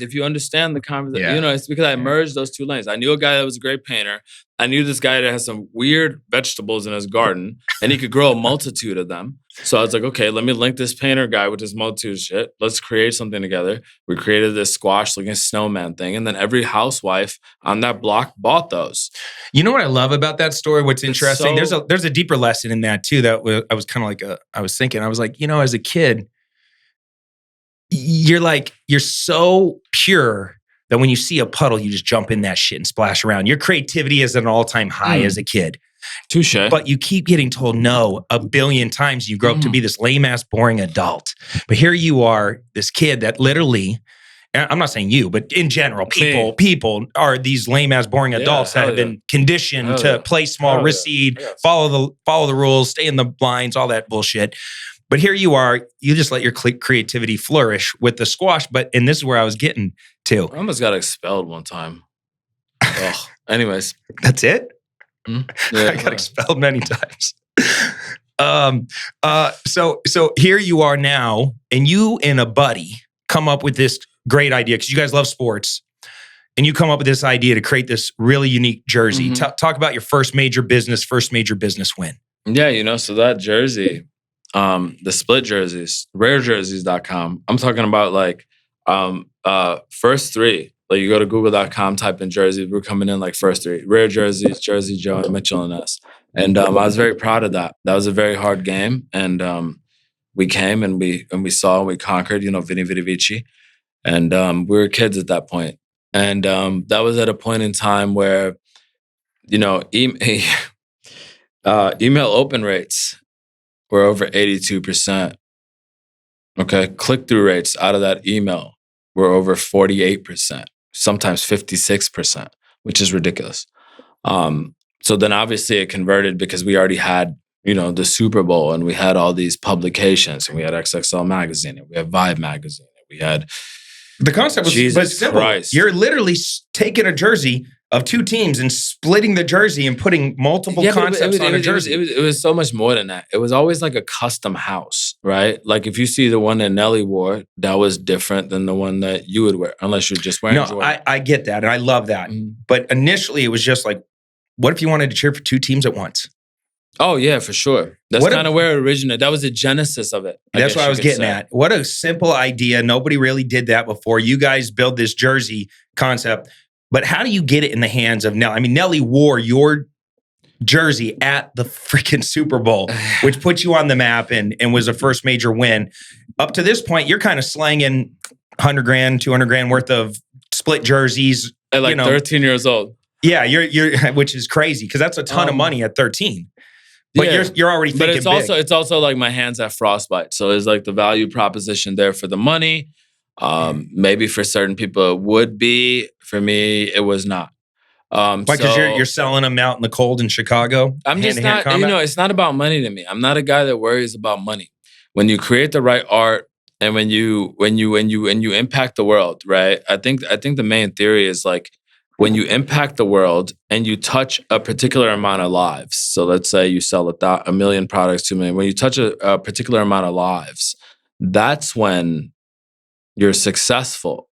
If you understand the conversation, Yeah. it's because I merged those two lanes. I knew a guy that was a great painter. I knew this guy that has some weird vegetables in his garden, and he could grow a multitude of them. So I was like, okay, let me link this painter guy with this multitude of shit. Let's create something together. We created this squash looking snowman thing, and then every housewife on that block bought those. You know what I love about that story? What's interesting? There's a deeper lesson in that too. That I was kind of like, I was thinking, I was like, as a kid, you're so pure that when you see a puddle, you just jump in that shit and splash around. Your creativity is at an all-time high as a kid. Touche. But you keep getting told no a billion times. You grow up to be this lame-ass, boring adult. But here you are, this kid that literally, I'm not saying you, but in general, people are these lame-ass, boring adults that have been conditioned to play small, recede, follow the rules, stay in the blinds, all that bullshit. But here you are, you just let your creativity flourish with the squash. And this is where I was getting to. I almost got expelled one time. Anyways. That's it? Yeah, I got expelled many times. So here you are now, and you and a buddy come up with this great idea, because you guys love sports, and you come up with this idea to create this really unique jersey. Talk about your first major business win. Yeah, so that jersey, the split jerseys, rarejerseys.com. I'm talking about like first three. Like you go to google.com, type in jersey, we're coming in like first three. Rare jerseys, Jersey Joe, and Mitchell and us. And I was very proud of that. That was a very hard game. And we came and we saw and we conquered, Vini Vidi Vici. And we were kids at that point. And that was at a point in time where, email open rates were over 82%. Okay. Click-through rates out of that email were over 48%, sometimes 56%, which is ridiculous. So then obviously it converted because we already had, the Superbowl, and we had all these publications, and we had XXL magazine, and we had Vibe magazine, and we had... The concept was simple. Christ. You're literally taking a jersey of two teams and splitting the jersey and putting multiple concepts on a jersey. It was so much more than that. It was always like a custom house, right? Like if you see the one that Nelly wore, that was different than the one that you would wear, unless you're just wearing Jordan. I get that, and I love that. But initially, it was just like, what if you wanted to cheer for two teams at once? Oh, yeah, for sure. That's kind of where it originated. That was the genesis of it. That's what I was getting at. What a simple idea. Nobody really did that before. You guys build this jersey concept. But how do you get it in the hands of Nelly? I mean, Nelly wore your jersey at the freaking Super Bowl, which put you on the map and was a first major win. Up to this point, you're kind of slanging $100,000, $200,000 worth of split jerseys. At 13 years old. Yeah, you're which is crazy because that's a ton of money at 13. But you're already thinking big. It's also like my hands at frostbite. So it's like the value proposition there for the money. Maybe for certain people it would be. For me, it was not. Because you're selling them out in the cold in Chicago. I'm just not. It's not about money to me. I'm not a guy that worries about money. When you create the right art and when you impact the world, right? I think the main theory is like, when you impact the world and you touch a particular amount of lives, so let's say you sell a million products, 2 million, when you touch a particular amount of lives, that's when you're successful.